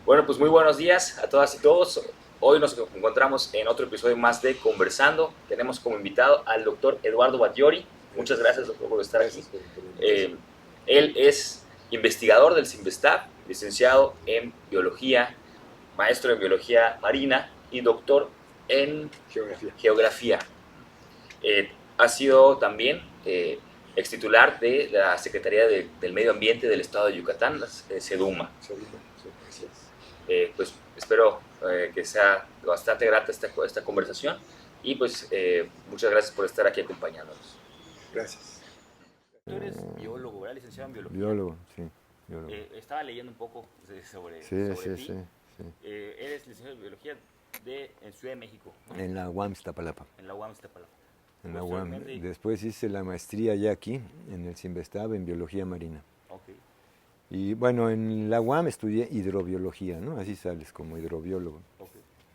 Bueno, pues muy buenos días a todas y todos. Hoy nos encontramos en otro episodio más de Conversando. Tenemos como invitado al doctor Eduardo Batllori. Muchas gracias, doctor, por estar aquí. Gracias por la Eh, invitación. Él es investigador del CIMBESTAB, licenciado en biología, maestro en biología marina y doctor en Geografía. geografía. Ha sido también ex titular de la Secretaría del Medio Ambiente del Estado de Yucatán, SEDUMA. Seduma, sí, así es. Pues espero que sea bastante grata esta conversación y pues muchas gracias por estar aquí acompañándonos. Gracias. Tú eres biólogo, ¿verdad? Licenciado en biología. Biólogo, sí, biólogo. Estaba leyendo un poco Sí, sobre sí, sí, ti. sí. Eres licenciado en biología en Ciudad de México, ¿no? En la UAM Iztapalapa. En la UAM Iztapalapa. En la UAM. Posteriormente, Después hice la maestría ya aquí, en el CIMBESTAB, en biología marina. ok, Y bueno, en la UAM estudié hidrobiología, ¿no? Así sales como hidrobiólogo. ok.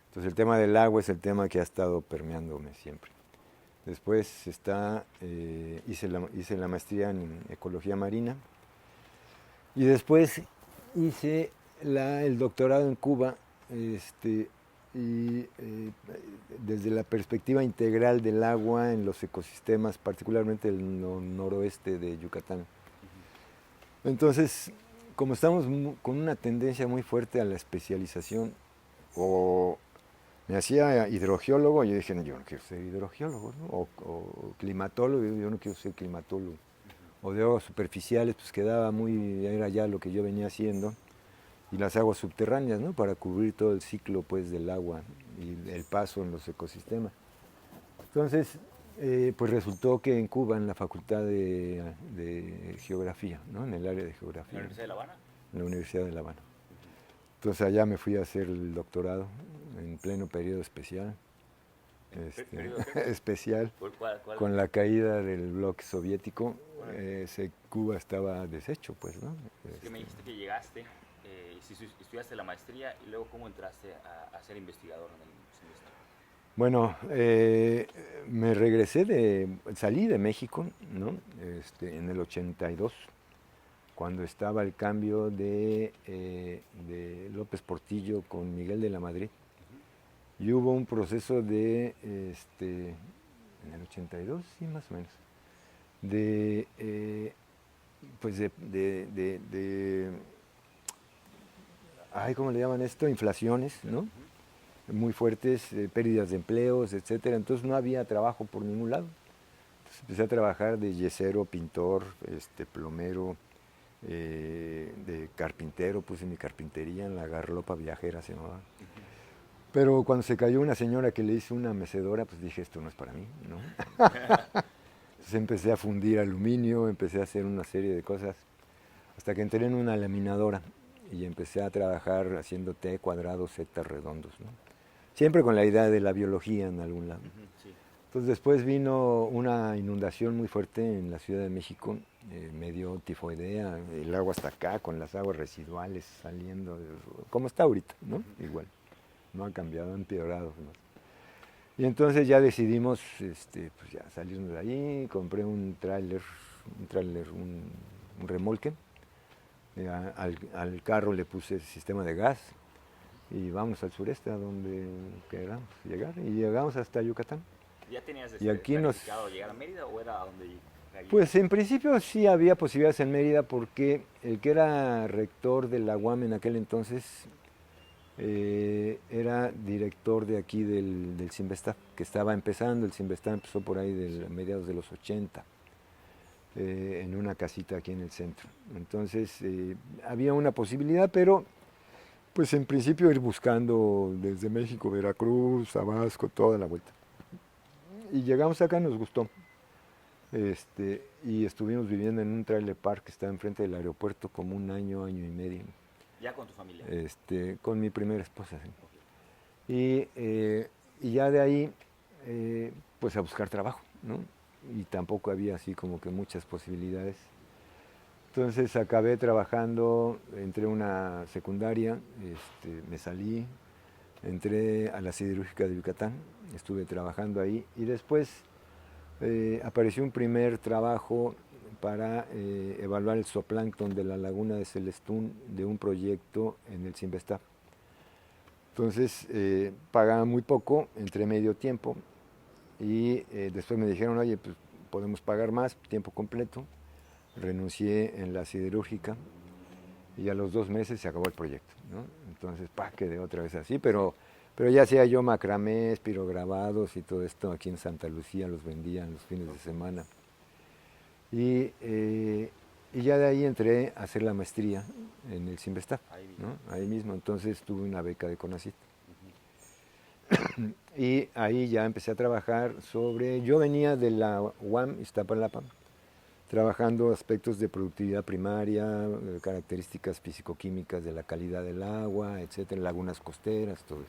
Entonces el tema del agua es el tema que ha estado permeándome siempre. Después hice la maestría en ecología marina. Y después hice el doctorado en Cuba, y desde la perspectiva integral del agua en los ecosistemas, particularmente el noroeste de Yucatán. Entonces, como estamos con una tendencia muy fuerte a la especialización, o me hacía hidrogeólogo, y yo dije, no, yo no quiero ser hidrogeólogo, ¿no? O climatólogo, yo no quiero ser climatólogo. O de aguas superficiales, pues quedaba era ya lo que yo venía haciendo. Y las aguas subterráneas, ¿no? Para cubrir todo el ciclo, pues, del agua y el paso en los ecosistemas. Entonces, pues resultó que en Cuba, en la Facultad de Geografía, ¿no? En el área de ¿En la Geografía, Universidad de La Habana? en la Universidad de La Habana. Entonces allá me fui a hacer el doctorado en pleno periodo especial, ¿Periodo qué? especial, ¿Cuál? con la caída del bloque soviético. Órale. Cuba estaba deshecho, pues, ¿no? Es que me dijiste que llegaste, y si estudiaste la maestría y luego cómo entraste a ser investigador en el semestre. Bueno, salí de México, ¿no? En el 82, cuando estaba el cambio de López Portillo con Miguel de la Madrid. Y hubo un proceso en el 82, sí, más o menos, de, pues ay, ¿cómo le llaman esto? Inflaciones, ¿no? Ujú. Muy fuertes, pérdidas de empleos, etcétera. Entonces no había trabajo por ningún lado. Entonces empecé a trabajar de yesero, pintor, plomero, de carpintero, puse mi carpintería en la Garlopa Viajera, se llamaba. Pero cuando se cayó una señora que le hizo una mecedora, pues dije, esto no es para mí, ¿no? Entonces empecé a fundir aluminio, empecé a hacer una serie de cosas, hasta que entré en una laminadora y empecé a trabajar haciendo T cuadrados, Z redondos, ¿no? Siempre con la idea de la biología en algún lado. Ujú, sí. Entonces después vino una inundación muy fuerte en la Ciudad de México, me dio tifoidea, el agua hasta acá, con las aguas residuales saliendo, como está ahorita, ¿no? Ujú. Igual, no ha cambiado, ha empeorado. ¿No? Y entonces ya decidimos pues ya salirnos de ahí, compré un remolque, al carro le puse sistema de gas y vamos al sureste a donde queramos llegar y llegamos hasta Yucatán. ¿Ya tenías Y aquí planificado llegar a Mérida o era a donde caía? pues en principio sí había posibilidades en Mérida porque el que era rector de la UAM en aquel entonces era director de aquí del CIMBESTAB, que estaba empezando. El CIMBESTAB empezó por ahí mediados de los 80, en una casita aquí en el centro. Entonces había una posibilidad, pero pues en principio ir buscando desde México, Veracruz, Tabasco, toda la vuelta. Y llegamos acá, nos gustó. Y estuvimos viviendo en un trailer park que está enfrente del aeropuerto como un año, año y medio, ¿Ya con tu familia? con mi primera esposa. ¿Sí? Ok. Y ya de ahí, pues a buscar trabajo, ¿no? Y tampoco había así como que muchas posibilidades. Entonces acabé trabajando, entré a una secundaria, me salí, entré a la siderúrgica de Yucatán, estuve trabajando ahí y después apareció un primer trabajo para evaluar el zooplancton de la laguna de Celestún de un proyecto en el CIMBESTAB. Entonces pagaba muy poco, entré medio tiempo y después me dijeron, oye, pues podemos pagar más, tiempo completo. Renuncié en la siderúrgica y a los 2 meses se acabó el proyecto, ¿no? Entonces, quedé otra vez así, pero ya hacía yo macramés, pirograbados y todo esto aquí en Santa Lucía, los vendía en los fines de semana. Y ya de ahí entré a hacer la maestría en el Cinvestav, ¿no? Ahí mismo, entonces tuve una beca de CONACYT. Y ahí ya empecé a trabajar yo venía de la UAM, Iztapalapa, trabajando aspectos de productividad primaria, características físico-químicas de la calidad del agua, etcétera, lagunas costeras, todo eso.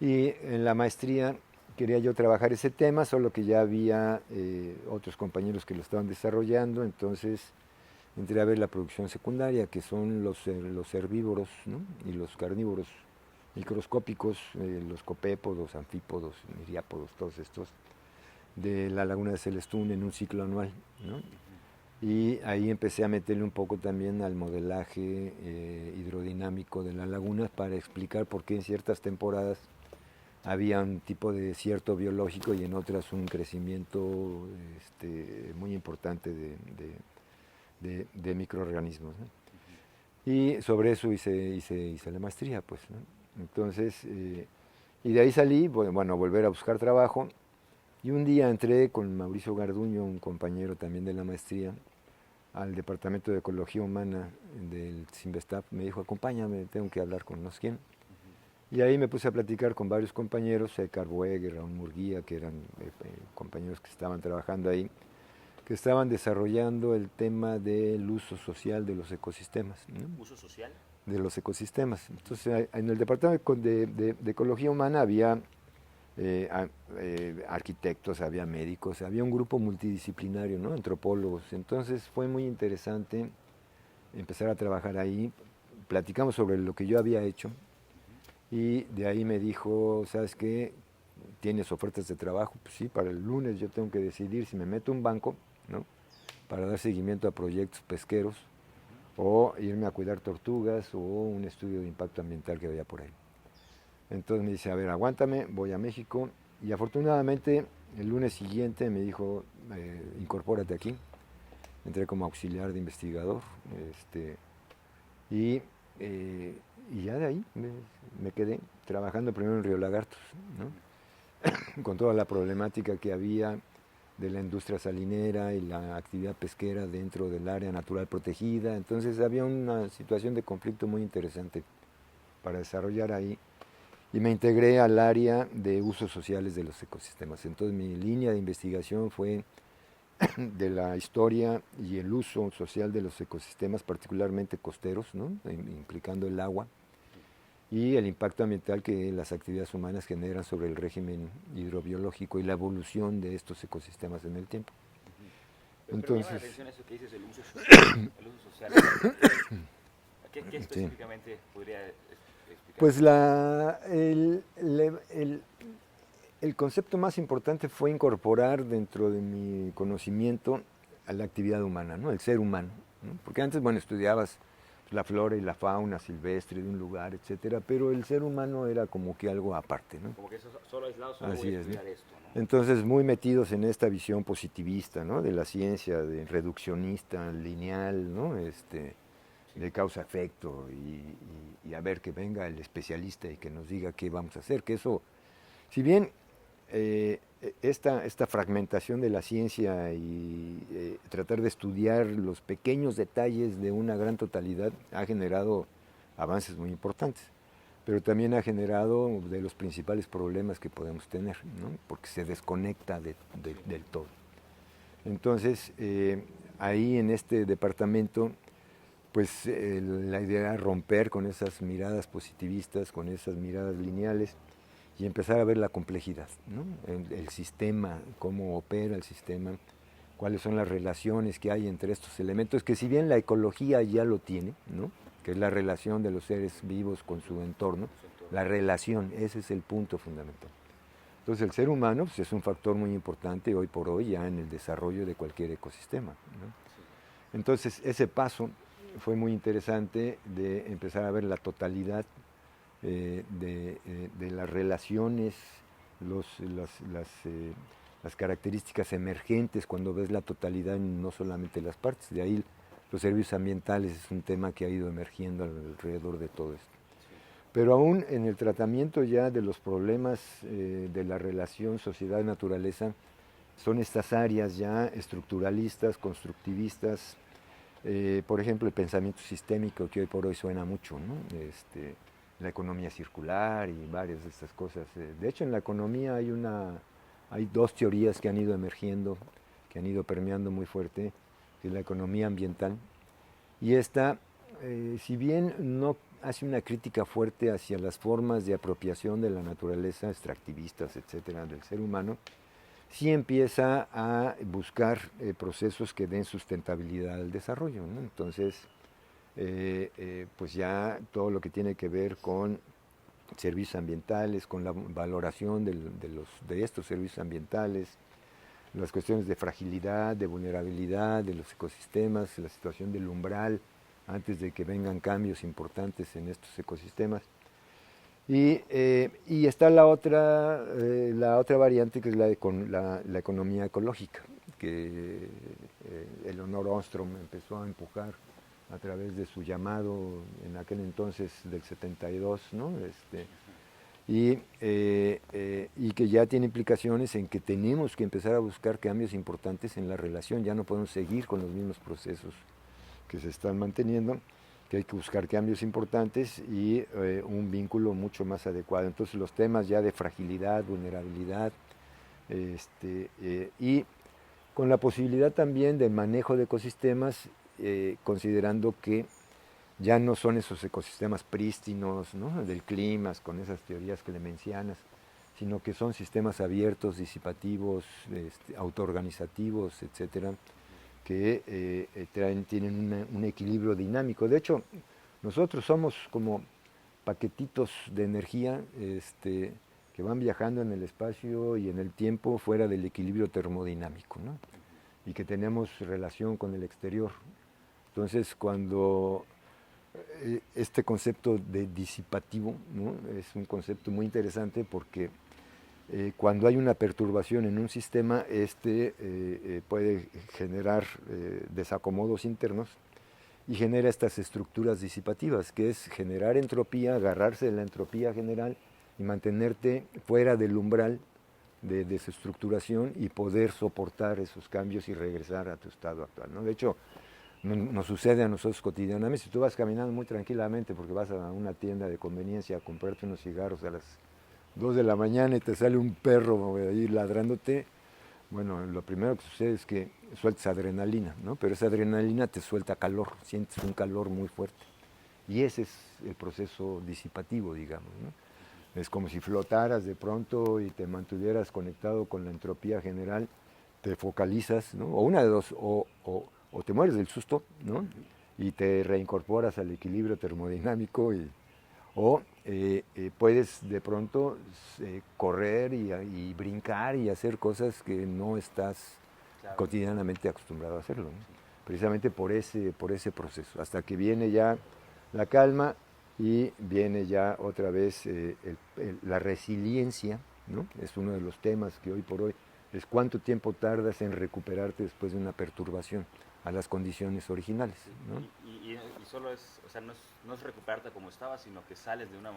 Y en la maestría quería yo trabajar ese tema, solo que ya había otros compañeros que lo estaban desarrollando, entonces entré a ver la producción secundaria, que son los herbívoros, ¿no? Y los carnívoros microscópicos, los copépodos, anfípodos, miriápodos, todos estos, de la laguna de Celestún en un ciclo anual, ¿no? Y ahí empecé a meterle un poco también al modelaje hidrodinámico de las lagunas para explicar por qué en ciertas temporadas había un tipo de desierto biológico y en otras un crecimiento muy importante de microorganismos, ¿no? Y sobre eso hice la maestría, pues, ¿no? Entonces, y de ahí salí, bueno, a volver a buscar trabajo. Y un día entré con Mauricio Garduño, un compañero también de la maestría, al Departamento de Ecología Humana del Cinvestav. Me dijo, acompáñame, tengo que hablar con no sé quién. Y ahí me puse a platicar con varios compañeros, Edgar Boeger, Raúl Murguía, que eran compañeros que estaban trabajando ahí, que estaban desarrollando el tema del uso social de los ecosistemas, ¿no? ¿Uso social? De los ecosistemas. Entonces, en el Departamento de Ecología Humana había arquitectos, había médicos, había un grupo multidisciplinario, ¿no? Antropólogos. Entonces fue muy interesante empezar a trabajar ahí. Platicamos sobre lo que yo había hecho y de ahí me dijo, ¿sabes qué? ¿Tienes ofertas de trabajo? Pues sí, para el lunes yo tengo que decidir si me meto a un banco, ¿no? Para dar seguimiento a proyectos pesqueros o irme a cuidar tortugas o un estudio de impacto ambiental que había por ahí. Entonces me dice, a ver, aguántame, voy a México. Y afortunadamente el lunes siguiente me dijo, incorpórate aquí. Entré como auxiliar de investigador. Y, y ya de ahí me quedé trabajando primero en Río Lagartos, ¿no? Con toda la problemática que había de la industria salinera y la actividad pesquera dentro del área natural protegida. Entonces había una situación de conflicto muy interesante para desarrollar ahí. Y me integré al área de usos sociales de los ecosistemas. Entonces mi línea de investigación fue de la historia y el uso social de los ecosistemas, particularmente costeros, ¿no? Implicando el agua, y el impacto ambiental que las actividades humanas generan sobre el régimen hidrobiológico y la evolución de estos ecosistemas en el tiempo. Pero me llama la atención eso que dices, el uso social. El uso social. ¿Qué específicamente podría explicar? Pues el concepto más importante fue incorporar dentro de mi conocimiento a la actividad humana, ¿no? El ser humano, ¿no? Porque antes, bueno, estudiabas la flora y la fauna silvestre de un lugar, etcétera, pero el ser humano era como que algo aparte, ¿no? Como que eso solo aislado, solo Así voy a es, ¿no? estudiar esto, ¿no? Entonces, muy metidos en esta visión positivista, ¿no? De la ciencia, de reduccionista, lineal, ¿no? De causa-efecto y a ver que venga el especialista y que nos diga qué vamos a hacer, que eso, si bien esta fragmentación de la ciencia y tratar de estudiar los pequeños detalles de una gran totalidad ha generado avances muy importantes, pero también ha generado de los principales problemas que podemos tener, ¿no? Porque se desconecta del todo. Entonces, ahí en este departamento, pues la idea era romper con esas miradas positivistas, con esas miradas lineales y empezar a ver la complejidad, ¿no? El sistema, cómo opera el sistema, cuáles son las relaciones que hay entre estos elementos, que si bien la ecología ya lo tiene, ¿no? Que es la relación de los seres vivos con su entorno, la relación, ese es el punto fundamental. Entonces el ser humano pues, es un factor muy importante hoy por hoy ya en el desarrollo de cualquier ecosistema, ¿no? Entonces ese paso fue muy interesante de empezar a ver la totalidad de las relaciones, las características emergentes cuando ves la totalidad y no solamente las partes. De ahí los servicios ambientales es un tema que ha ido emergiendo alrededor de todo esto. Pero aún en el tratamiento ya de los problemas de la relación sociedad-naturaleza, son estas áreas ya estructuralistas, constructivistas, por ejemplo, el pensamiento sistémico que hoy por hoy suena mucho, ¿no? La economía circular y varias de estas cosas. De hecho, en la economía hay dos teorías que han ido emergiendo, que han ido permeando muy fuerte, que es la economía ambiental. Y esta, si bien no hace una crítica fuerte hacia las formas de apropiación de la naturaleza, extractivistas, etcétera, del ser humano, sí empieza a buscar procesos que den sustentabilidad al desarrollo, ¿no? Entonces, pues ya todo lo que tiene que ver con servicios ambientales, con la valoración de estos servicios ambientales, las cuestiones de fragilidad, de vulnerabilidad de los ecosistemas, la situación del umbral, antes de que vengan cambios importantes en estos ecosistemas. Y está la otra variante, que es la economía ecológica, que Elinor Ostrom empezó a empujar a través de su llamado en aquel entonces del 72, ¿no? Y que ya tiene implicaciones en que tenemos que empezar a buscar cambios importantes en la relación. Ya no podemos seguir con los mismos procesos que se están manteniendo, que hay que buscar cambios importantes y un vínculo mucho más adecuado. Entonces los temas ya de fragilidad, vulnerabilidad, y con la posibilidad también de manejo de ecosistemas, considerando que ya no son esos ecosistemas prístinos, ¿no?, del clima, con esas teorías que le mencionas, sino que son sistemas abiertos, disipativos, autoorganizativos, etcétera, que tienen un equilibrio dinámico. De hecho, nosotros somos como paquetitos de energía que van viajando en el espacio y en el tiempo fuera del equilibrio termodinámico, ¿no? Y que tenemos relación con el exterior. Entonces, cuando este concepto de disipativo, ¿no?, es un concepto muy interesante porque cuando hay una perturbación en un sistema, puede generar desacomodos internos y genera estas estructuras disipativas, que es generar entropía, agarrarse de la entropía general y mantenerte fuera del umbral de desestructuración y poder soportar esos cambios y regresar a tu estado actual, ¿no? De hecho, nos sucede a nosotros cotidianamente. Si tú vas caminando muy tranquilamente porque vas a una tienda de conveniencia a comprarte unos cigarros a las 2 de la mañana y te sale un perro ahí ladrándote, bueno, lo primero que sucede es que sueltas adrenalina, ¿no? Pero esa adrenalina te suelta calor, sientes un calor muy fuerte. Y ese es el proceso disipativo, digamos, ¿no? Es como si flotaras de pronto y te mantuvieras conectado con la entropía general, te focalizas, ¿no? O una de dos, o te mueres del susto, ¿no?, y te reincorporas al equilibrio termodinámico, o puedes de pronto correr y brincar y hacer cosas que no estás cotidianamente acostumbrado a hacerlo, ¿no? Precisamente por ese proceso, hasta que viene ya la calma y viene ya otra vez la resiliencia, ¿no? Es uno de los temas que hoy por hoy es cuánto tiempo tardas en recuperarte después de una perturbación a las condiciones originales, ¿no? Y solo es, o sea, no es recuperarte como estabas, sino que sales de una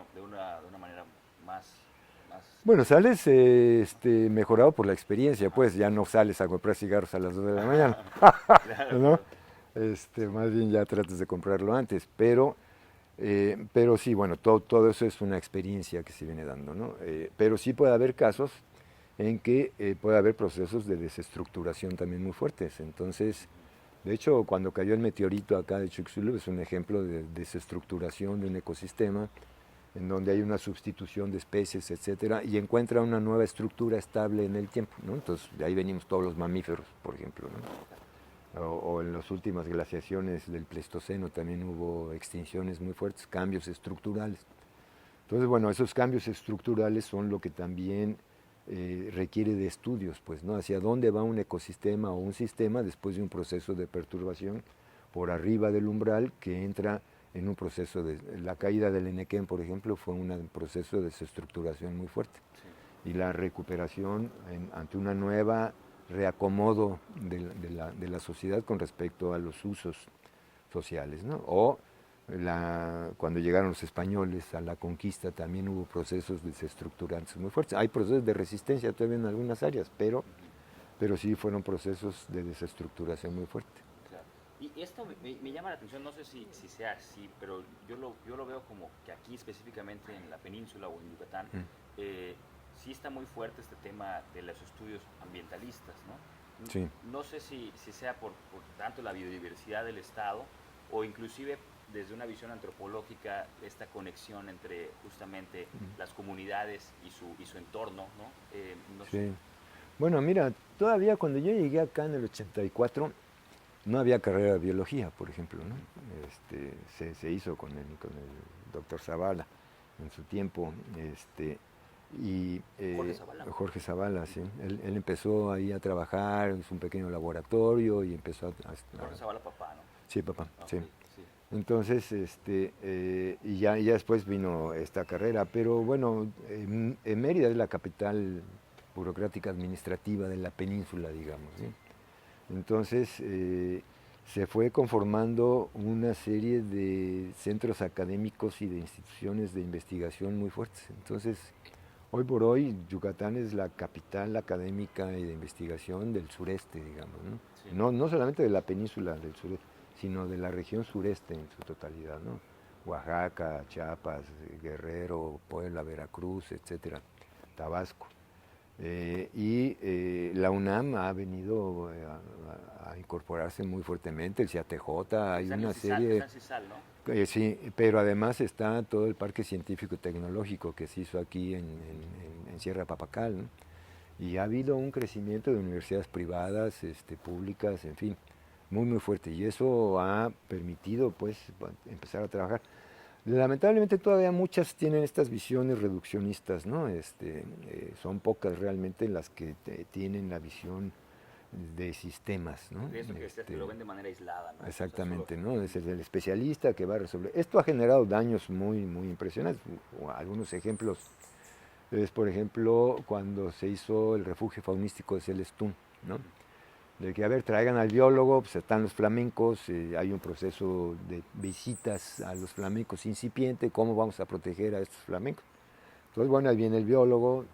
manera más... Bueno, sales mejorado por la experiencia, pues ya no sales a comprar cigarros a las 2 de la mañana, ¿no? Más bien ya tratas de comprarlo antes, pero sí, bueno, todo eso es una experiencia que se viene dando, ¿no? Pero sí puede haber casos en que puede haber procesos de desestructuración también muy fuertes. Entonces, de hecho, cuando cayó el meteorito acá de Chicxulub es un ejemplo de desestructuración de un ecosistema en donde hay una sustitución de especies, etcétera, y encuentra una nueva estructura estable en el tiempo, ¿no? Entonces, de ahí venimos todos los mamíferos, por ejemplo, ¿no? O en las últimas glaciaciones del Pleistoceno también hubo extinciones muy fuertes, cambios estructurales. Entonces, bueno, esos cambios estructurales son lo que también requiere de estudios, pues, ¿no? Hacia dónde va un ecosistema o un sistema después de un proceso de perturbación por arriba del umbral que entra en un proceso de... La caída del Enequén, por ejemplo, fue un proceso de desestructuración muy fuerte. Sí. Y la recuperación ante una nueva reacomodo de la sociedad con respecto a los usos sociales, ¿no? O cuando llegaron los españoles a la conquista también hubo procesos desestructurantes muy fuertes. Hay procesos de resistencia todavía en algunas áreas, pero sí fueron procesos de desestructuración muy fuerte. Claro. Y esto me llama la atención, no sé si sea así, pero yo lo veo como que aquí específicamente en la península o en Yucatán, sí está muy fuerte este tema de los estudios ambientalistas, ¿no? Sí. No sé si sea por tanto la biodiversidad del estado o inclusive desde una visión antropológica esta conexión entre justamente las comunidades y su entorno, ¿no? No sí. sé. Bueno, mira, todavía cuando yo llegué acá en el 84 no había carrera de biología, por ejemplo, ¿no? Se hizo con el doctor Zavala en su tiempo, Jorge Zavala, sí. Él empezó ahí a trabajar, hizo un pequeño laboratorio y empezó a Jorge Zavala, papá, ¿no? Sí, papá, Okay, sí. sí. Entonces, y ya después vino esta carrera, pero bueno, Mérida es la capital burocrática administrativa de la península, digamos, ¿sí? Entonces, se fue conformando una serie de centros académicos y de instituciones de investigación muy fuertes. Entonces, hoy por hoy, Yucatán es la capital académica y de investigación del sureste, digamos, ¿no? Sí. No solamente de la península del sureste, sino de la región sureste en su totalidad, ¿no? Oaxaca, Chiapas, Guerrero, Puebla, Veracruz, etcétera, Tabasco. La UNAM ha venido a incorporarse muy fuertemente, el CIATJ, hay una serie... ¿no? Sí, pero además está todo el Parque Científico y Tecnológico que se hizo aquí en Sierra Papacal, ¿no? Y ha habido un crecimiento de universidades privadas, públicas, en fin, muy fuerte. Y eso ha permitido, pues, empezar a trabajar. Lamentablemente todavía muchas tienen estas visiones reduccionistas, ¿no? Son pocas realmente las que tienen la visión de sistemas, ¿no? De eso que lo ven de manera aislada, ¿no? Exactamente, ¿no? Es el especialista que va a resolver. Esto ha generado daños muy impresionantes. Algunos ejemplos es, por ejemplo, cuando se hizo el refugio faunístico de Celestún, ¿no? De que, a ver, traigan al biólogo, pues están los flamencos, hay un proceso de visitas a los flamencos incipiente, ¿cómo vamos a proteger a estos flamencos? Entonces, bueno, ahí viene el biólogo,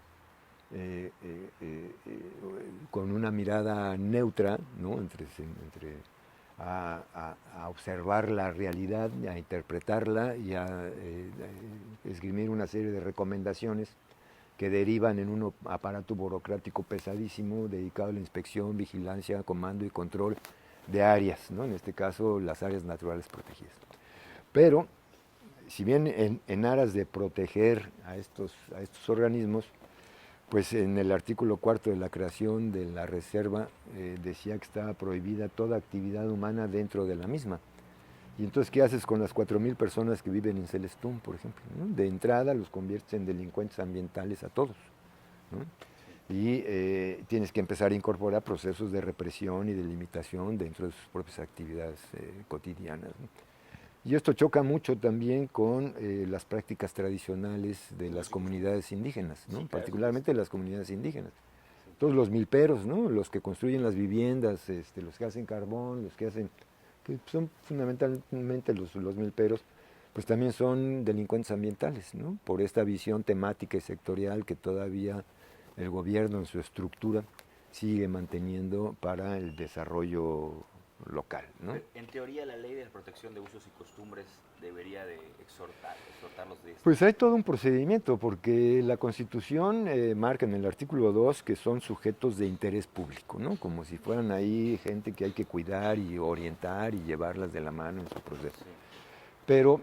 con una mirada neutra, ¿no? A observar la realidad, a interpretarla y a esgrimir una serie de recomendaciones que derivan en un aparato burocrático pesadísimo dedicado a la inspección, vigilancia, comando y control de áreas, ¿no? En este caso las áreas naturales protegidas. Pero, si bien en aras de proteger a estos organismos, pues en el artículo 4 de la creación de la reserva decía que estaba prohibida toda actividad humana dentro de la misma. Y entonces, ¿qué haces con las 4,000 personas que viven en Celestún, por ejemplo, ¿no? De entrada los conviertes en delincuentes ambientales a todos, ¿no? Y tienes que empezar a incorporar procesos de represión y de limitación dentro de sus propias actividades cotidianas, ¿no? Y esto choca mucho también con las prácticas tradicionales de las comunidades indígenas, ¿no? Sí, claro, particularmente las comunidades indígenas. Todos los milperos, ¿no? Los que construyen las viviendas, los que hacen carbón, los que hacen... que son fundamentalmente los milperos, pues también son delincuentes ambientales, ¿no? Por esta visión temática y sectorial que todavía el gobierno en su estructura sigue manteniendo para el desarrollo local, ¿no? En teoría, la ley de protección de usos y costumbres debería de exhortarlos de esto. Pues hay todo un procedimiento, porque la Constitución marca en el artículo 2 que son sujetos de interés público, ¿no? Como si fueran ahí gente que hay que cuidar y orientar y llevarlas de la mano en su proceso. Sí. Pero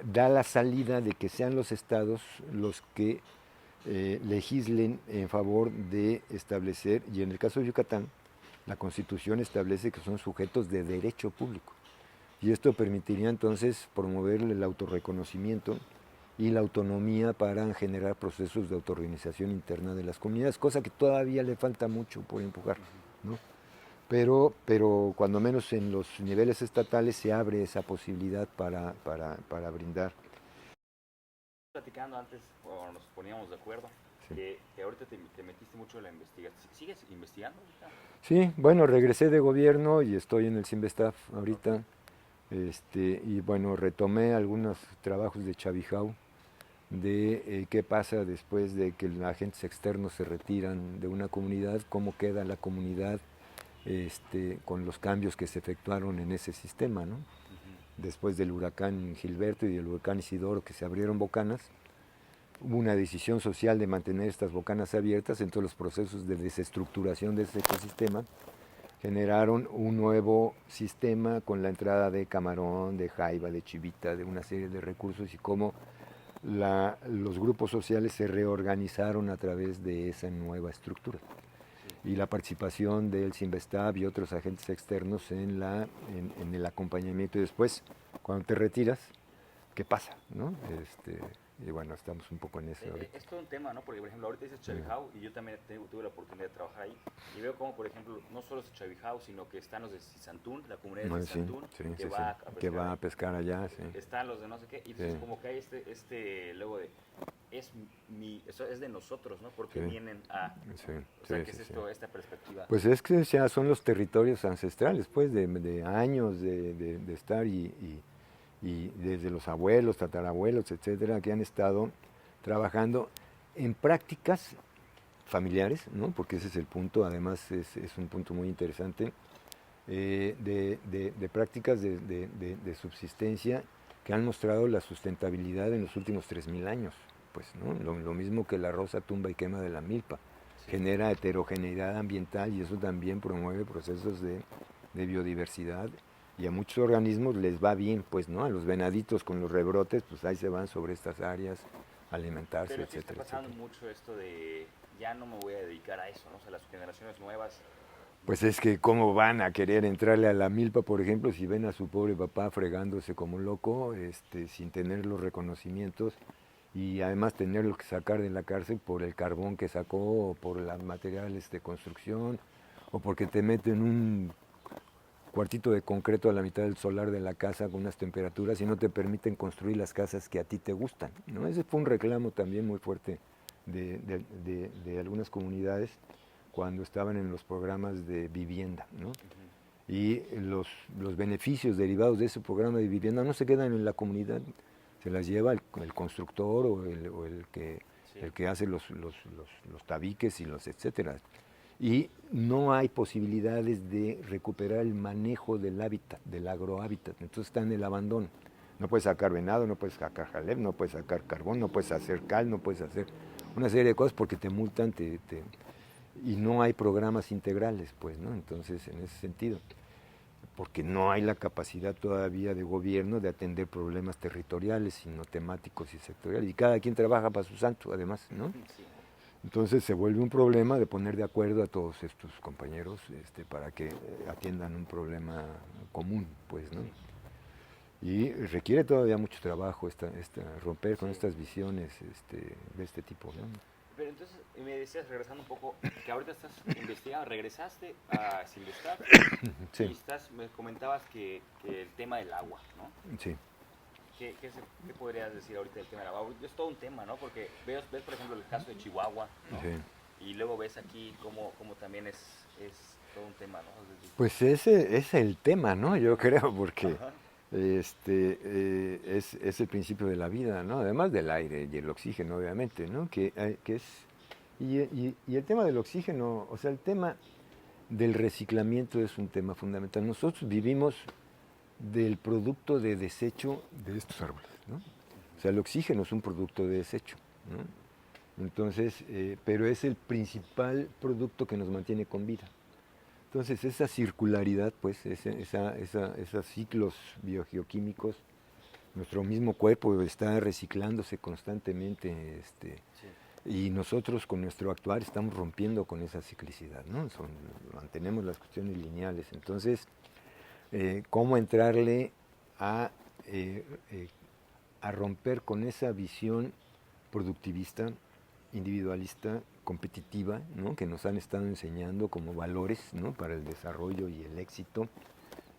da la salida de que sean los estados los que legislen en favor de establecer, y en el caso de Yucatán, la Constitución establece que son sujetos de derecho público. Y esto permitiría entonces promover el autorreconocimiento y la autonomía para generar procesos de autorganización interna de las comunidades, cosa que todavía le falta mucho por empujar, ¿no? pero cuando menos en los niveles estatales se abre esa posibilidad para brindar. Platicando antes, o nos poníamos de acuerdo, Sí. que ahorita te metiste mucho en la investigación. ¿Sigues investigando ahorita? Sí, bueno, regresé de gobierno y estoy en el CIMBESTAF ahorita. Y bueno, retomé algunos trabajos de Chavijao, de qué pasa después de que los agentes externos se retiran de una comunidad, cómo queda la comunidad con los cambios que se efectuaron en ese sistema, ¿no? Después del huracán Gilberto y del huracán Isidoro, que se abrieron bocanas, hubo una decisión social de mantener estas bocanas abiertas, entonces los procesos de desestructuración de ese ecosistema generaron un nuevo sistema con la entrada de camarón, de jaiba, de chivita, de una serie de recursos y cómo los grupos sociales se reorganizaron a través de esa nueva estructura. Y la participación del CIMBESTAB y otros agentes externos en el acompañamiento. Y después, cuando te retiras, ¿qué pasa? ¿No? Y bueno, estamos un poco en eso ahorita. Es todo un tema, ¿no? Porque, por ejemplo, ahorita dices Chavijao y yo también tuve la oportunidad de trabajar ahí y veo como, por ejemplo, no solo es Chavijao, sino que están los de Santún, la comunidad de Santún, que va a pescar allá, sí. Están los de no sé qué, y entonces como que hay luego de, eso es de nosotros, ¿no? Porque vienen a, o sea, ¿qué es esto, esta perspectiva? Pues es que ya son los territorios ancestrales, pues, de años de estar y desde los abuelos, tatarabuelos, etcétera, que han estado trabajando en prácticas familiares, ¿no? Porque ese es el punto, además es un punto muy interesante, de prácticas de subsistencia que han mostrado la sustentabilidad en los últimos 3000 años, pues, ¿no? Lo mismo que la rosa tumba y quema de la milpa, genera heterogeneidad ambiental y eso también promueve procesos de biodiversidad. Y a muchos organismos les va bien, pues, ¿no? A los venaditos con los rebrotes, pues ahí se van sobre estas áreas a alimentarse, pero etcétera. Pero está pasando mucho esto de, ya no me voy a dedicar a eso, ¿no? O sea, las generaciones nuevas. Pues es que cómo van a querer entrarle a la milpa, por ejemplo, si ven a su pobre papá fregándose como loco, sin tener los reconocimientos y además tenerlo que sacar de la cárcel por el carbón que sacó, o por los materiales de construcción, o porque te meten un cuartito de concreto a la mitad del solar de la casa con unas temperaturas y no te permiten construir las casas que a ti te gustan, ¿no? Ese fue un reclamo también muy fuerte de algunas comunidades cuando estaban en los programas de vivienda, ¿no? Y los beneficios derivados de ese programa de vivienda no se quedan en la comunidad, se las lleva el constructor o el que hace los tabiques y los etcétera. Y no hay posibilidades de recuperar el manejo del hábitat, del agrohábitat, entonces está en el abandono. No puedes sacar venado, no puedes sacar jaleb, no puedes sacar carbón, no puedes hacer cal, no puedes hacer una serie de cosas porque te multan, y no hay programas integrales, pues, ¿no? Entonces, en ese sentido, porque no hay la capacidad todavía de gobierno de atender problemas territoriales, sino temáticos y sectoriales, y cada quien trabaja para su santo, además, ¿no? Entonces se vuelve un problema de poner de acuerdo a todos estos compañeros para que atiendan un problema común, pues, ¿no? Y requiere todavía mucho trabajo romper con estas visiones de este tipo, ¿no? Pero entonces me decías, regresando un poco, que ahorita estás investigando, regresaste a Silvestar y me comentabas que el tema del agua, ¿no? Sí. ¿Qué podrías decir ahorita del tema del agua? Es todo un tema, ¿no? Porque ves por ejemplo, el caso de Chihuahua, ¿no? Sí. Y luego ves aquí cómo también es todo un tema, ¿no? Pues ese es el tema, ¿no? Yo creo, porque es el principio de la vida, ¿no? Además del aire y el oxígeno, obviamente, ¿no? Y el tema del oxígeno, o sea, el tema del reciclamiento es un tema fundamental. Nosotros vivimos del producto de desecho de estos árboles, ¿no? O sea, el oxígeno es un producto de desecho, ¿no? Entonces, pero es el principal producto que nos mantiene con vida. Entonces, esa circularidad, pues, esos ciclos biogeoquímicos, nuestro mismo cuerpo está reciclándose constantemente, y nosotros con nuestro actuar estamos rompiendo con esa ciclicidad, ¿no? Mantenemos las cuestiones lineales. Entonces, cómo entrarle a romper con esa visión productivista, individualista, competitiva, ¿no? Que nos han estado enseñando como valores, ¿no? Para el desarrollo y el éxito,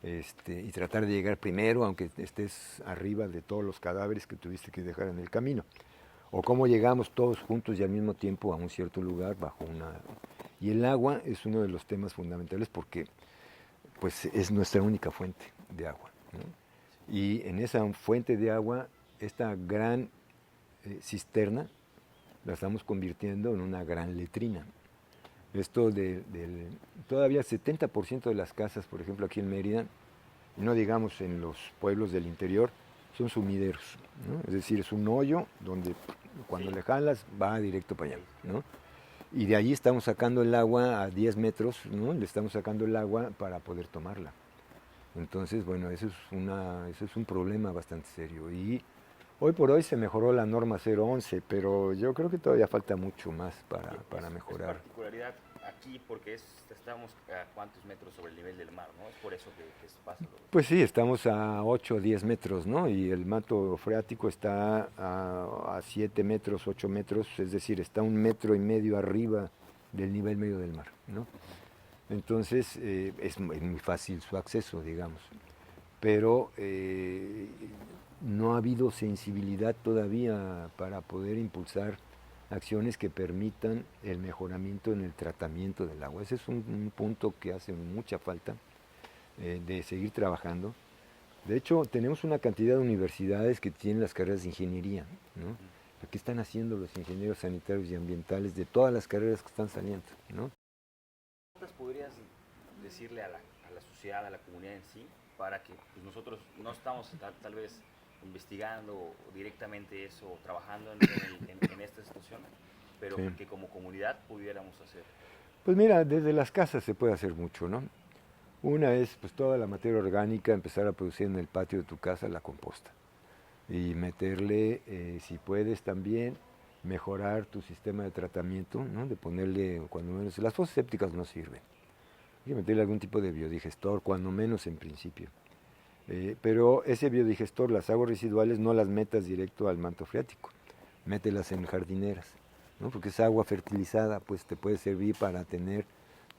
y tratar de llegar primero, aunque estés arriba de todos los cadáveres que tuviste que dejar en el camino. O cómo llegamos todos juntos y al mismo tiempo a un cierto lugar bajo una... Y el agua es uno de los temas fundamentales porque pues, es nuestra única fuente de agua, ¿no? Y en esa fuente de agua, esta gran cisterna la estamos convirtiendo en una gran letrina. Esto todavía el 70% de las casas, por ejemplo aquí en Mérida, no digamos en los pueblos del interior, son sumideros, ¿no? Es decir, es un hoyo donde cuando le jalas va directo para allá, ¿no? Y de allí estamos sacando el agua a 10 metros, ¿no? Le estamos sacando el agua para poder tomarla. Entonces, bueno, eso es un problema bastante serio. Y hoy por hoy se mejoró la norma 011, pero yo creo que todavía falta mucho más para mejorar. Es particularidad aquí porque estamos a cuántos metros sobre el nivel del mar, ¿no? Es por eso que pasa. Pues sí, estamos a 8 o 10 metros, ¿no? Y el manto freático está a 7 metros, 8 metros, es decir, está 1,5 metros arriba del nivel medio del mar, ¿no? Entonces es muy fácil su acceso, digamos. Pero no ha habido sensibilidad todavía para poder impulsar acciones que permitan el mejoramiento en el tratamiento del agua. Ese es un punto que hace mucha falta de seguir trabajando. De hecho, tenemos una cantidad de universidades que tienen las carreras de ingeniería, ¿no? ¿Qué están haciendo los ingenieros sanitarios y ambientales de todas las carreras que están saliendo, ¿no? ¿Qué podrías decirle a la sociedad, a la comunidad en sí, para que pues, nosotros no estamos tal vez investigando directamente eso o trabajando en esta situación, pero sí, que como comunidad pudiéramos hacer? Pues mira, desde las casas se puede hacer mucho, ¿no? Una es pues toda la materia orgánica, empezar a producir en el patio de tu casa la composta y meterle, si puedes también, mejorar tu sistema de tratamiento, ¿no? De ponerle, cuando menos, las fosas sépticas no sirven, hay que meterle algún tipo de biodigestor, cuando menos en principio. Pero ese biodigestor, las aguas residuales, no las metas directo al manto freático, mételas en jardineras, ¿no? Porque esa agua fertilizada pues te puede servir para tener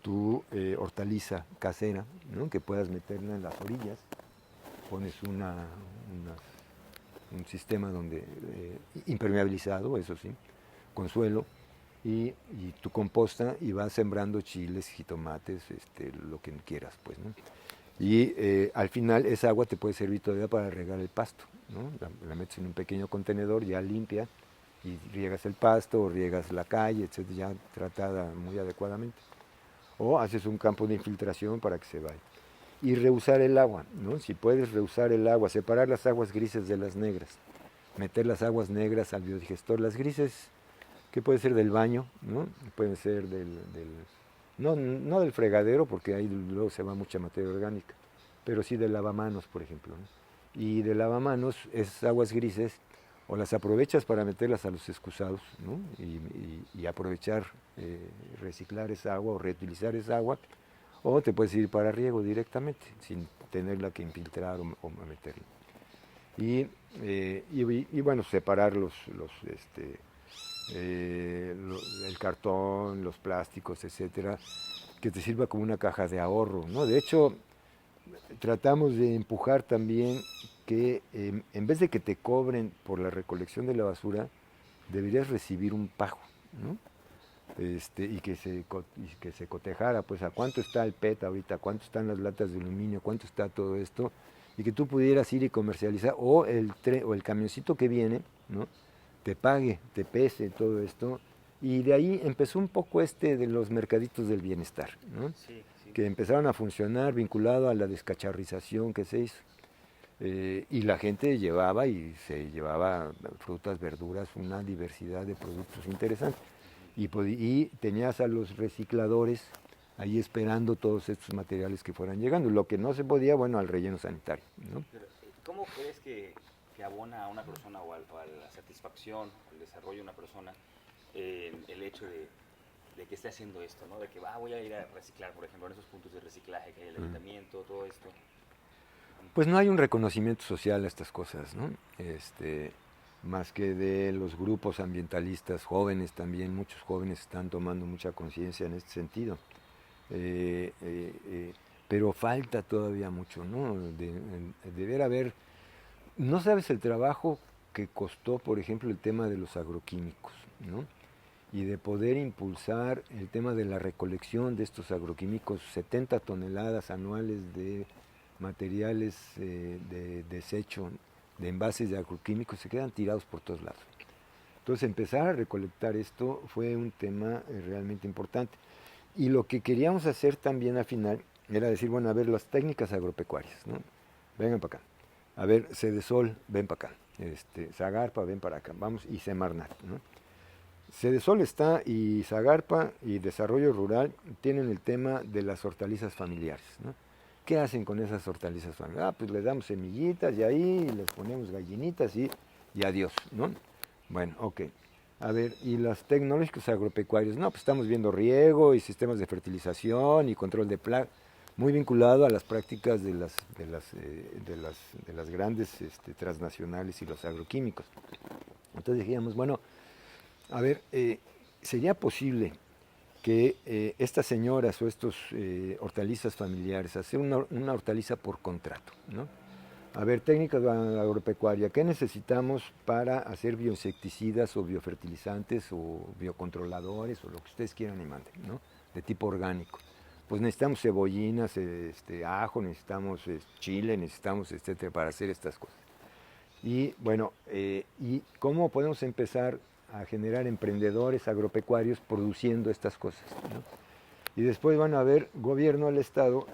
tu hortaliza casera, ¿no? Que puedas meterla en las orillas, pones un sistema donde impermeabilizado, eso sí, con suelo, y tu composta y vas sembrando chiles, jitomates, lo que quieras, pues, ¿no? Y al final esa agua te puede servir todavía para regar el pasto, ¿no? La metes en un pequeño contenedor ya limpia y riegas el pasto o riegas la calle, etcétera, ya tratada muy adecuadamente. O haces un campo de infiltración para que se vaya. Y reusar el agua, ¿no? Si puedes reusar el agua, separar las aguas grises de las negras, meter las aguas negras al biodigestor, las grises, que puede ser del baño, ¿no? Pueden ser no del fregadero, porque ahí luego se va mucha materia orgánica, pero sí del lavamanos, por ejemplo, ¿no? Y de lavamanos, esas aguas grises, o las aprovechas para meterlas a los excusados, ¿no? Y aprovechar, reciclar esa agua o reutilizar esa agua, o te puedes ir para riego directamente, sin tenerla que infiltrar o meterla. Y bueno, separar el cartón, los plásticos, etcétera, que te sirva como una caja de ahorro, ¿no? De hecho, tratamos de empujar también que en vez de que te cobren por la recolección de la basura, deberías recibir un pago, ¿no? Y que se cotejara, pues, a cuánto está el PET ahorita, cuánto están las latas de aluminio, cuánto está todo esto, y que tú pudieras ir y comercializar, o el camioncito que viene, ¿no? Te pague, te pese todo esto, y de ahí empezó un poco de los mercaditos del bienestar, ¿no? Sí, sí. Que empezaron a funcionar vinculado a la descacharrización que se hizo. Y la gente se llevaba frutas, verduras, una diversidad de productos interesantes. Y tenías a los recicladores ahí esperando todos estos materiales que fueran llegando. Lo que no se podía, bueno, al relleno sanitario, ¿no? Pero, ¿cómo crees que abona a una persona o a la satisfacción, al desarrollo de una persona, el hecho de que esté haciendo esto, ¿no? De que voy a ir a reciclar, por ejemplo, en esos puntos de reciclaje que hay el ayuntamiento, todo esto? Pues no hay un reconocimiento social a estas cosas, ¿no? más que de los grupos ambientalistas jóvenes también. Muchos jóvenes están tomando mucha conciencia en este sentido. Pero falta todavía mucho, ¿no? Deber haber, no sabes el trabajo que costó, por ejemplo, el tema de los agroquímicos, ¿no? Y de poder impulsar el tema de la recolección de estos agroquímicos, 70 toneladas anuales de materiales de desecho, de envases de agroquímicos, se quedan tirados por todos lados. Entonces empezar a recolectar esto fue un tema realmente importante. Y lo que queríamos hacer también al final era decir, bueno, a ver, las técnicas agropecuarias, ¿no? Vengan para acá. A ver, Cedesol, ven para acá. Zagarpa, ven para acá. Vamos, y Semarnat, ¿no? Cedesol está y Zagarpa y Desarrollo Rural tienen el tema de las hortalizas familiares, ¿no? ¿Qué hacen con esas hortalizas familiares? Pues les damos semillitas y ahí les ponemos gallinitas y adiós, ¿no? Bueno, ok. A ver, ¿y los tecnológicos agropecuarios? No, pues estamos viendo riego y sistemas de fertilización y control de plagas, muy vinculado a las prácticas de las grandes transnacionales y los agroquímicos. Entonces dijimos, bueno, a ver, ¿sería posible que estas señoras o estos hortalizas familiares, hacer una hortaliza por contrato, ¿no? A ver, técnicas agropecuarias, ¿qué necesitamos para hacer bioinsecticidas o biofertilizantes o biocontroladores o lo que ustedes quieran y manden, ¿no? De tipo orgánico. Pues necesitamos cebollinas, ajo, necesitamos chile, necesitamos etcétera para hacer estas cosas. Y bueno, ¿y cómo podemos empezar a generar emprendedores agropecuarios produciendo estas cosas, ¿no? Y después van a ver, gobierno al Estado,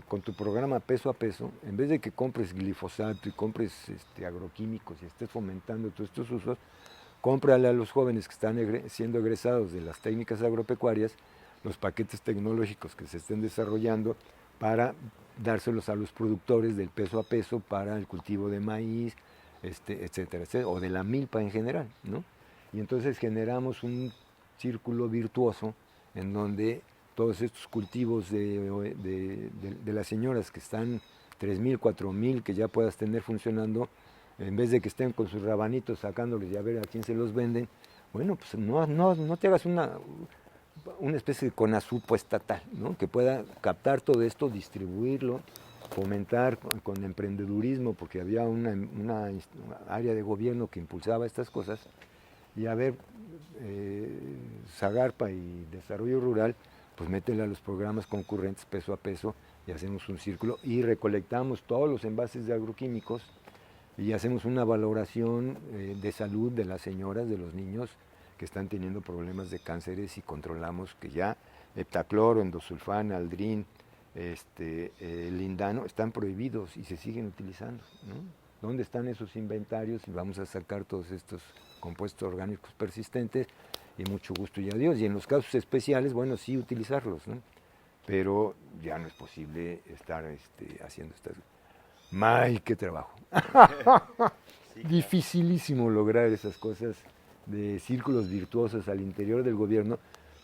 con tu programa peso a peso, en vez de que compres glifosato y compres agroquímicos y estés fomentando todos estos usos, cómprale a los jóvenes que están siendo egresados de las técnicas agropecuarias los paquetes tecnológicos que se estén desarrollando para dárselos a los productores del peso a peso para el cultivo de maíz, etcétera, etcétera, o de la milpa en general, ¿no? Y entonces generamos un círculo virtuoso en donde todos estos cultivos de las señoras que están 3,000, 4,000, que ya puedas tener funcionando, en vez de que estén con sus rabanitos sacándoles y a ver a quién se los venden, bueno, pues no te hagas una especie de CONASUPO estatal, ¿no? Que pueda captar todo esto, distribuirlo, fomentar con emprendedurismo, porque había una área de gobierno que impulsaba estas cosas, y a ver, Zagarpa y Desarrollo Rural, pues métele a los programas concurrentes peso a peso y hacemos un círculo y recolectamos todos los envases de agroquímicos y hacemos una valoración de salud de las señoras, de los niños que están teniendo problemas de cánceres y controlamos que ya heptacloro, endosulfán, aldrin, lindano están prohibidos y se siguen utilizando, ¿no? ¿Dónde están esos inventarios? Y vamos a sacar todos estos compuestos orgánicos persistentes y mucho gusto y adiós. Y en los casos especiales, bueno, sí utilizarlos, ¿no? Pero ya no es posible estar haciendo estas... ¡May, qué trabajo! Sí, dificilísimo lograr esas cosas de círculos virtuosos al interior del gobierno,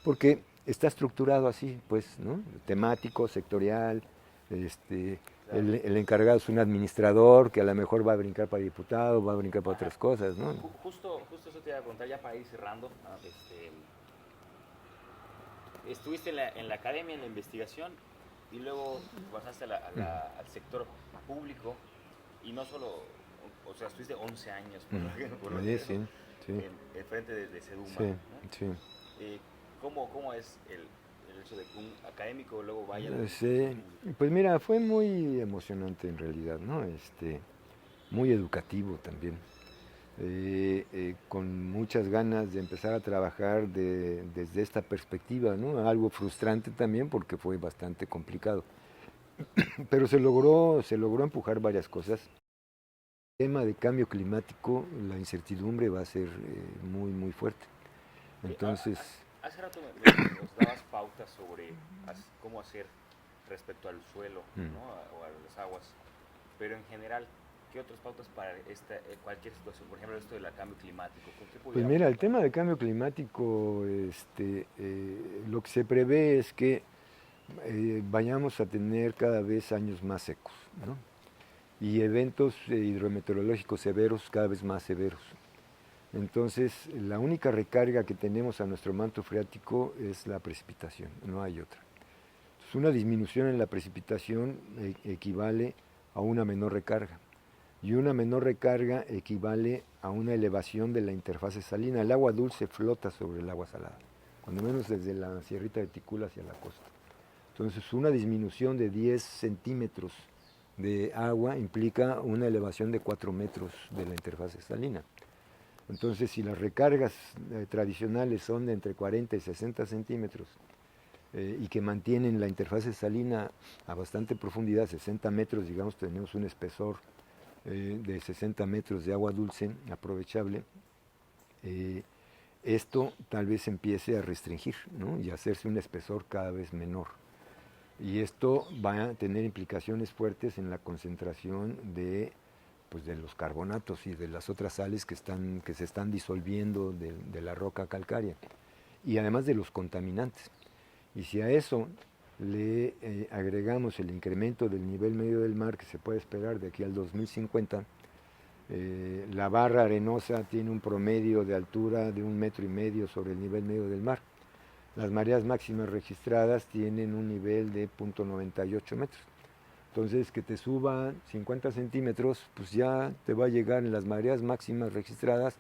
porque está estructurado así, pues, ¿no? Temático, sectorial, el encargado es un administrador que a lo mejor va a brincar para diputado, va a brincar para otras cosas, ¿no? Justo eso te iba a contar ya para ir cerrando. Estuviste en la academia, en la investigación, y luego pasaste al sector público, y no solo, o sea, estuviste 11 años en frente de Seduma, sí, ¿no? Sí. ¿Cómo es el hecho de que un académico luego vaya a la pues mira, fue muy emocionante en realidad, ¿no? Muy educativo también. Con muchas ganas de empezar a trabajar desde esta perspectiva, ¿no? Algo frustrante también porque fue bastante complicado. Pero se logró empujar varias cosas. El tema de cambio climático, la incertidumbre va a ser muy, muy fuerte. Entonces... Hace rato nos dabas pautas sobre cómo hacer respecto al suelo, ¿no? O a las aguas, pero en general, ¿qué otras pautas para cualquier situación? Por ejemplo, esto del cambio climático. Pues mira, el tema del cambio climático, lo que se prevé es que vayamos a tener cada vez años más secos, ¿no? Y eventos hidrometeorológicos severos, cada vez más severos. Entonces, la única recarga que tenemos a nuestro manto freático es la precipitación, no hay otra. Entonces, una disminución en la precipitación equivale a una menor recarga. Y una menor recarga equivale a una elevación de la interfase salina. El agua dulce flota sobre el agua salada, cuando menos desde la Sierrita de Ticula hacia la costa. Entonces, una disminución de 10 centímetros de agua implica una elevación de 4 metros de la interfase salina. Entonces, si las recargas tradicionales son de entre 40 y 60 centímetros y que mantienen la interfase salina a bastante profundidad, 60 metros, digamos, tenemos un espesor de 60 metros de agua dulce aprovechable, esto tal vez empiece a restringir, ¿no? Y a hacerse un espesor cada vez menor. Y esto va a tener implicaciones fuertes en la concentración de los carbonatos y de las otras sales que se están disolviendo de la roca calcárea, y además de los contaminantes. Y si a eso le agregamos el incremento del nivel medio del mar que se puede esperar de aquí al 2050, la barra arenosa tiene un promedio de altura de 1,5 metros sobre el nivel medio del mar. Las mareas máximas registradas tienen un nivel de 0,98 metros. Entonces, que te suba 50 centímetros, pues ya te va a llegar en las mareas máximas registradas,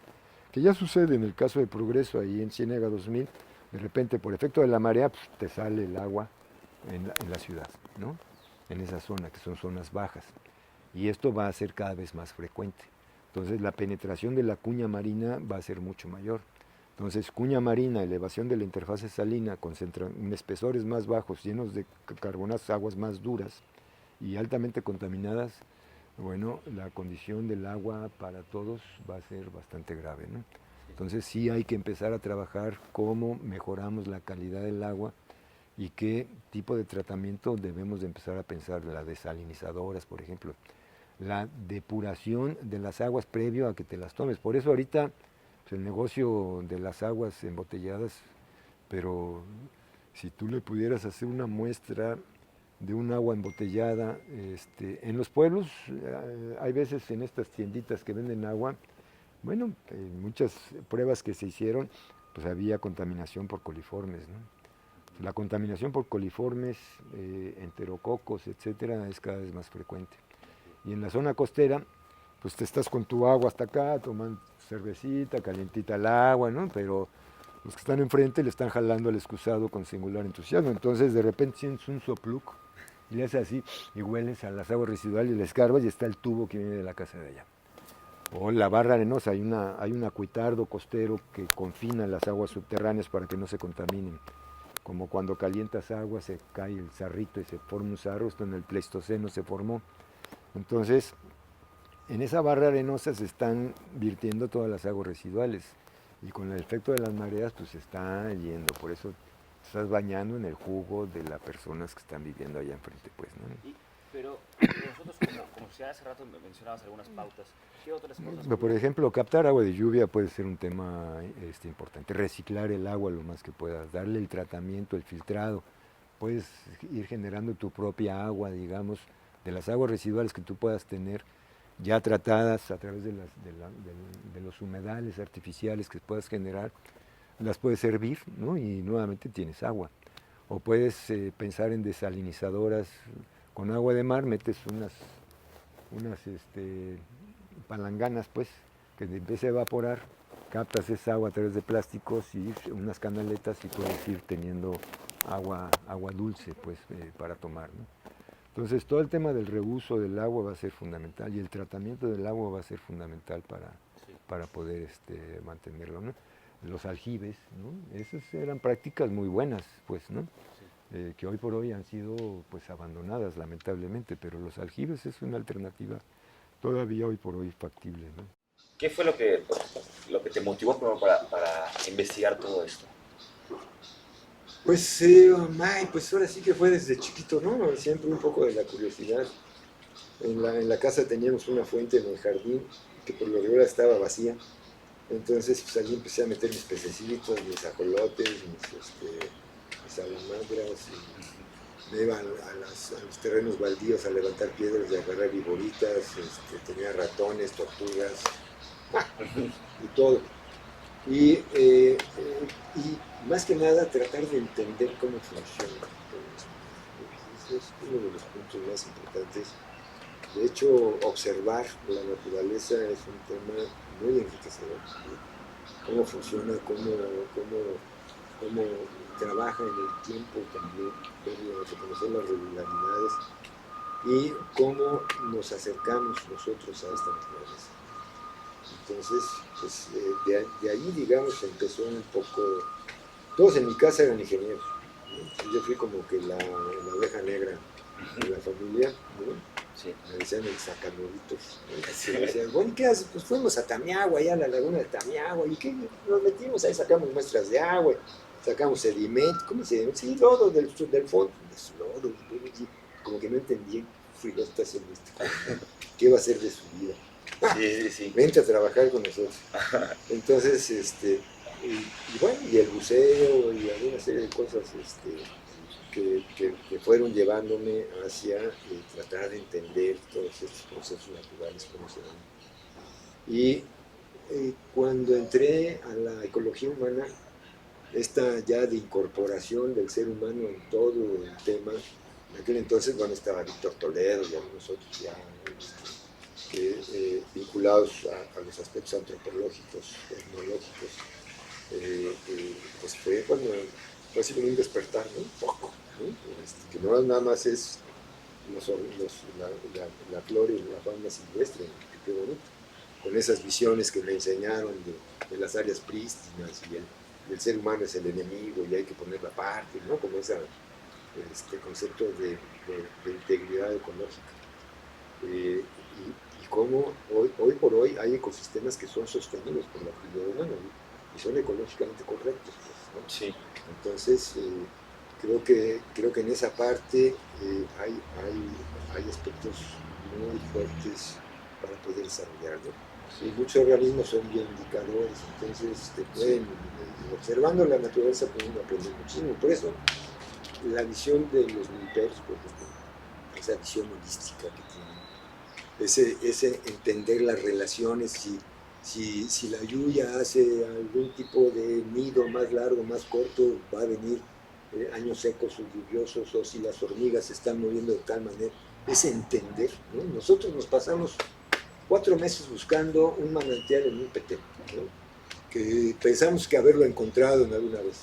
que ya sucede en el caso de Progreso, ahí en Ciénega 2000, de repente por efecto de la marea, pues te sale el agua en la ciudad, ¿no? En esa zona, que son zonas bajas. Y esto va a ser cada vez más frecuente. Entonces, la penetración de la cuña marina va a ser mucho mayor. Entonces, cuña marina, elevación de la interfase salina, en espesores más bajos, llenos de carbonatos, aguas más duras y altamente contaminadas, bueno, la condición del agua para todos va a ser bastante grave, ¿no? Entonces sí hay que empezar a trabajar cómo mejoramos la calidad del agua y qué tipo de tratamiento debemos de empezar a pensar, las desalinizadoras, por ejemplo, la depuración de las aguas previo a que te las tomes. Por eso ahorita pues, el negocio de las aguas embotelladas, pero si tú le pudieras hacer una muestra de un agua embotellada, en los pueblos hay veces en estas tienditas que venden agua, bueno, en muchas pruebas que se hicieron, pues había contaminación por coliformes, ¿no? La contaminación por coliformes, enterococos, etcétera, es cada vez más frecuente. Y en la zona costera, pues te estás con tu agua hasta acá, toman cervecita, calientita el agua, ¿no? Pero los que están enfrente le están jalando al excusado con singular entusiasmo. Entonces de repente sientes un sopluco y le haces así y hueles a las aguas residuales y le escarbas y está el tubo que viene de la casa de allá. O la barra arenosa, hay un acuitardo costero que confina las aguas subterráneas para que no se contaminen. Como cuando calientas agua se cae el sarrito y se forma un sarro, esto en el Pleistoceno se formó. Entonces, en esa barra arenosa se están virtiendo todas las aguas residuales y con el efecto de las mareas pues se está yendo, por eso te estás bañando en el jugo de las personas que están viviendo allá enfrente, pues, ¿no? Pero nosotros como sociedad, hace rato mencionabas algunas pautas, ¿qué otras cosas? Por ejemplo, captar agua de lluvia puede ser un tema importante, reciclar el agua lo más que puedas, darle el tratamiento, el filtrado, puedes ir generando tu propia agua, digamos, de las aguas residuales que tú puedas tener, ya tratadas a través de los humedales artificiales que puedas generar, las puedes hervir, ¿no? Y nuevamente tienes agua. O puedes pensar en desalinizadoras con agua de mar, metes unas palanganas, pues, que empiece a evaporar, captas esa agua a través de plásticos y unas canaletas y puedes ir teniendo agua dulce, pues, para tomar, ¿no? Entonces, todo el tema del reuso del agua va a ser fundamental y el tratamiento del agua va a ser fundamental para poder mantenerlo, ¿no? Los aljibes, ¿no? Esas eran prácticas muy buenas, pues, ¿no? Que hoy por hoy han sido, pues, abandonadas, lamentablemente, pero los aljibes es una alternativa todavía hoy por hoy factible, ¿no? ¿Qué fue lo que te motivó para investigar todo esto? Pues, pues ahora sí que fue desde chiquito, ¿no? Siempre un poco de la curiosidad. En la casa teníamos una fuente en el jardín que por lo regular estaba vacía. Entonces, pues allí empecé a meter mis pececitos, mis ajolotes, mis salamandras. Y me iba a los terrenos baldíos a levantar piedras y a agarrar viboritas. Tenía ratones, tortugas y todo. Y más que nada tratar de entender cómo funciona todo esto. Ese es uno de los puntos más importantes. De hecho, observar la naturaleza es un tema muy enriquecedor, ¿no? Cómo funciona, cómo trabaja en el tiempo también, reconocer las regularidades y cómo nos acercamos nosotros a esta naturaleza. Entonces, pues de ahí, digamos, empezó un poco. Todos en mi casa eran ingenieros, ¿no? Yo fui como que la oveja negra de la familia, ¿no? Sí. Me decían el sacanuditos, ¿no? Sí. Me decían, bueno, ¿qué haces? Pues fuimos a Tamiagua, allá a la laguna de Tamiagua, ¿y qué? Nos metimos ahí, sacamos muestras de agua, sacamos sedimento, ¿cómo se llama? Sí, lodo del fondo, lodo, y como que no entendí, fui lo está haciendo ¿qué va a hacer de su vida? Sí. Vente a trabajar con nosotros. Entonces, y bueno, y el buceo y alguna serie de cosas que fueron llevándome hacia tratar de entender todos estos procesos naturales, cómo se dan. Y cuando entré a la ecología humana, esta ya de incorporación del ser humano en todo el tema, en aquel entonces, bueno, estaba Víctor Toledo y algunos otros ya vinculados a los aspectos antropológicos, etnológicos, pues fue cuando fue así como un despertar, ¿no? Un poco, ¿no? Que no nada más es la flora y la fauna silvestre, que qué bonito, con esas visiones que me enseñaron de las áreas prístinas y el ser humano es el enemigo y hay que ponerla aparte, ¿no? Como ese concepto de integridad ecológica. Y cómo hoy por hoy hay ecosistemas que son sostenidos por la actividad humana y son ecológicamente correctos, pues, ¿no? Sí. Entonces, creo que en esa parte hay aspectos muy fuertes para poder desarrollarlo. Y muchos organismos son bioindicadores, entonces te pueden, observando la naturaleza, pueden aprender muchísimo. Por eso, la visión de los militares, por ejemplo, esa visión holística que tienen, ese entender las relaciones, si la lluvia hace algún tipo de nido más largo, más corto, va a venir años secos o lluviosos, o si las hormigas se están moviendo de tal manera, es entender, ¿no? Nosotros nos pasamos 4 meses buscando un manantial en un petén, ¿no? Que pensamos que haberlo encontrado en alguna vez,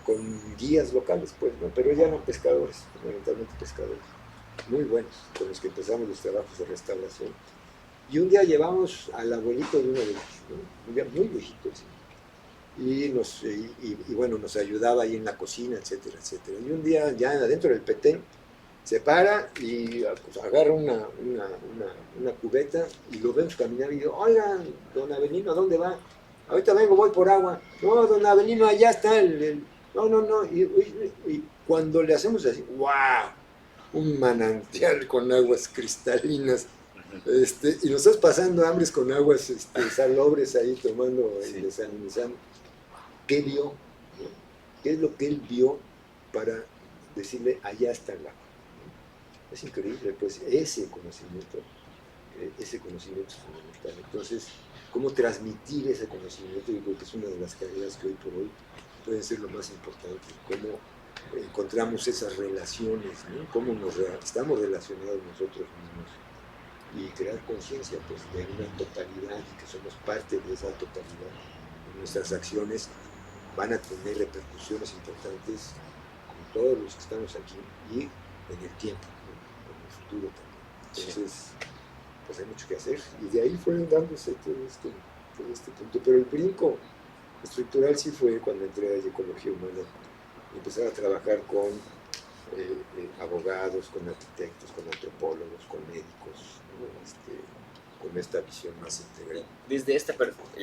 con guías locales, pues, ¿no? Pero ya no pescadores, fundamentalmente pescadores, muy buenos, con los que empezamos los trabajos de restauración. Y un día llevamos al abuelito de uno de ellos, ¿no? Un día muy viejito, ¿sí? Y bueno, nos ayudaba ahí en la cocina, etcétera, etcétera. Y un día ya adentro del petén se para y pues, agarra una cubeta y lo vemos caminar y digo, oiga, don Avelino, ¿a dónde va? Ahorita vengo, voy por agua. No, don Avelino, allá está no. Y cuando le hacemos así, ¡wow! Un manantial con aguas cristalinas. Y nos estás pasando hambres con aguas salobres ahí tomando el desalinizante. ¿Qué vio? ¿No? ¿Qué es lo que él vio para decirle, allá está el agua? ¿No? Es increíble, pues ese conocimiento es fundamental. Entonces, ¿cómo transmitir ese conocimiento? Yo creo que es una de las tareas que hoy por hoy pueden ser lo más importante. ¿Cómo encontramos esas relaciones? ¿No? ¿Cómo estamos relacionados nosotros mismos? Y crear conciencia pues, de una totalidad y que somos parte de esa totalidad. Nuestras acciones van a tener repercusiones importantes con todos los que estamos aquí y en el tiempo, ¿no? En el futuro también. Entonces, pues hay mucho que hacer y de ahí fueron dándose todo este punto. Pero el brinco estructural sí fue cuando entré a Ecología Humana y empezar a trabajar con abogados, con arquitectos, con antropólogos, con médicos, ¿no? Con esta visión más integral. Desde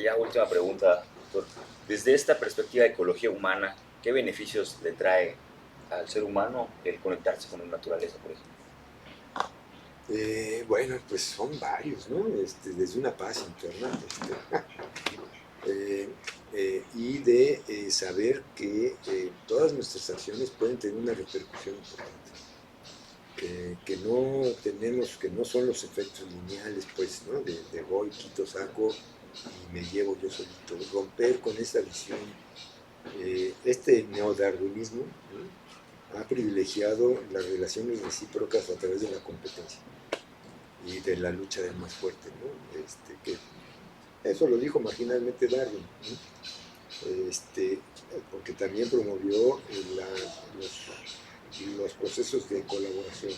ya última pregunta, doctor. Desde esta perspectiva de ecología humana, ¿qué beneficios le trae al ser humano el conectarse con la naturaleza, por ejemplo? Bueno, pues son varios, ¿no? Desde una paz interna y de saber que todas nuestras acciones pueden tener una repercusión importante. Que no son los efectos lineales, pues, ¿no? De voy, quito, saco y me llevo yo solito. Romper con esa visión. Este neodarwinismo, ¿no?, ha privilegiado las relaciones recíprocas a través de la competencia y de la lucha del más fuerte, ¿no? Que eso lo dijo marginalmente Darwin, ¿no? Porque también promovió los procesos de colaboración.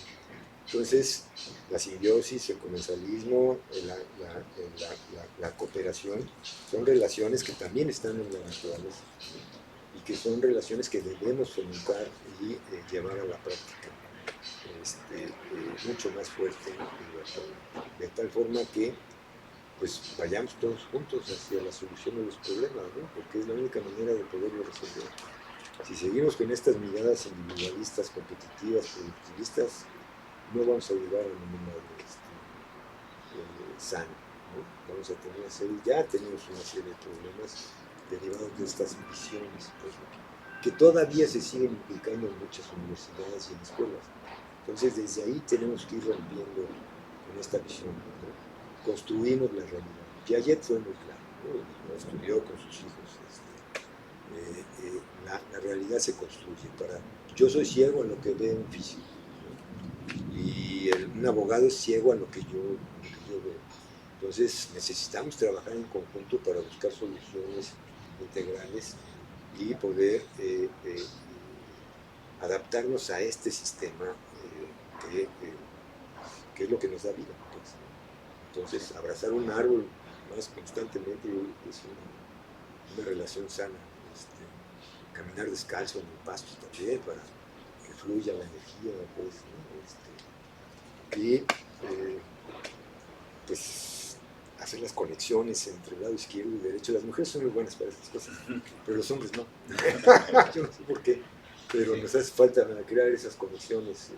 Entonces, la simbiosis, el comensalismo, la cooperación, son relaciones que también están en la naturaleza y que son relaciones que debemos fomentar y llevar a la práctica mucho más fuerte, ¿no?, de tal forma que pues vayamos todos juntos hacia la solución de los problemas, ¿no?, porque es la única manera de poderlo resolver. Si seguimos con estas miradas individualistas, competitivas, productivistas, no vamos a llegar a ningún lado sano, ¿no? Vamos a tener una serie, ya tenemos una serie de problemas derivados de estas visiones, pues, que todavía se siguen implicando en muchas universidades y en escuelas. Entonces, desde ahí tenemos que ir rompiendo con esta visión, ¿no? Construimos la realidad. Piaget fue muy claro, ¿no? Lo estudió con sus hijos. La realidad se construye. Yo soy ciego a lo que veo en físico, ¿no? Y un abogado es ciego a lo que yo veo. Entonces necesitamos trabajar en conjunto para buscar soluciones integrales y poder adaptarnos a este sistema que es lo que nos da vida, pues. Entonces, abrazar un árbol más constantemente es una relación sana. Caminar descalzo en el pasto también para que fluya la energía, pues, ¿no? Pues hacer las conexiones entre el lado izquierdo y derecho. Las mujeres son muy buenas para estas cosas, pero los hombres no. Yo no sé por qué, pero nos hace falta crear esas conexiones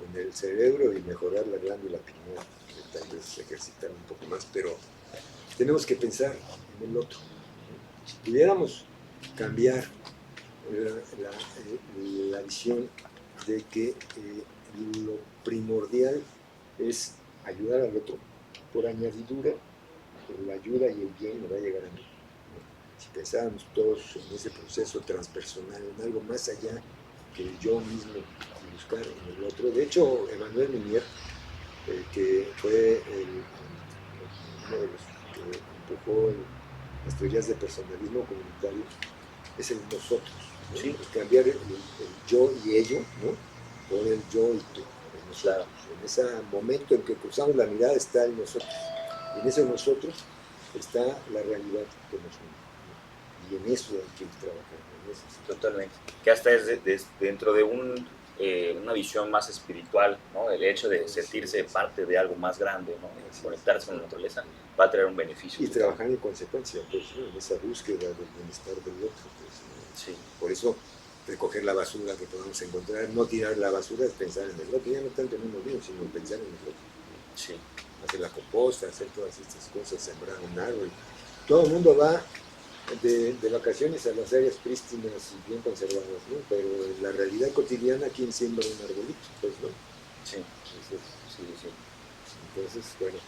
en el cerebro y mejorar la glándula pineal, tal vez ejercitar un poco más, pero tenemos que pensar en el otro. Si pudiéramos cambiar la visión de que lo primordial es ayudar al otro, por añadidura, la ayuda y el bien me va a llegar a mí. Si pensáramos todos en ese proceso transpersonal, en algo más allá que yo mismo y buscar en el otro. De hecho, Emmanuel Minier, que fue uno de los que empujó las teorías de personalismo comunitario, es el nosotros, ¿no? Sí. Cambiar el yo y ello, ¿no?, por el yo y tú. Claro. En ese momento en que cruzamos la mirada está el nosotros. Y en ese nosotros está la realidad que nos une. Y en eso hay que ir trabajando. Totalmente. Que hasta es dentro de una visión más espiritual, ¿no? El hecho de sentirse parte de algo más grande, ¿no? Conectarse con la naturaleza va a traer un beneficio. Y trabajar en consecuencia, pues, ¿no?, en esa búsqueda del bienestar del otro. Pues, ¿no? Sí. Por eso, recoger la basura que podamos encontrar, no tirar la basura, es pensar en el otro, ya no tanto en uno mismo, sino pensar en el otro. Sí. Hacer la composta, hacer todas estas cosas, sembrar un árbol. Todo el mundo va de vacaciones a las áreas prístinas y bien conservadas, ¿no? Pero en la realidad cotidiana, ¿quién siembra un arbolito? Pues, ¿no? Sí. Entonces, bueno,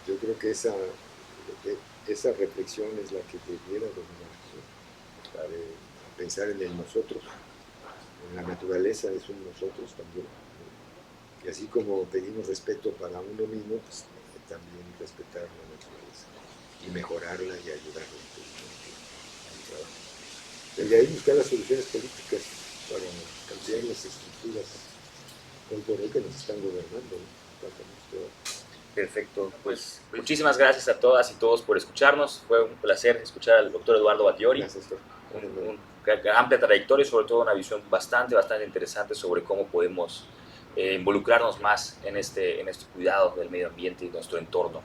yo creo que esa reflexión es la que debiera dominar, ¿no? Pensar en el nosotros, en la naturaleza es un nosotros también, ¿no? Y así como pedimos respeto para uno mismo, pues también respetar la naturaleza y mejorarla y ayudarla, pues, en el trabajo. Y de ahí buscar las soluciones políticas para cambiar las estructuras hoy por hoy que nos están gobernando, ¿no? Perfecto, pues muchísimas gracias a todas y todos por escucharnos. Fue un placer escuchar al doctor Eduardo Battiori. Gracias, doctor. Una amplia trayectoria y sobre todo una visión bastante interesante sobre cómo podemos involucrarnos más en este cuidado del medio ambiente y nuestro entorno.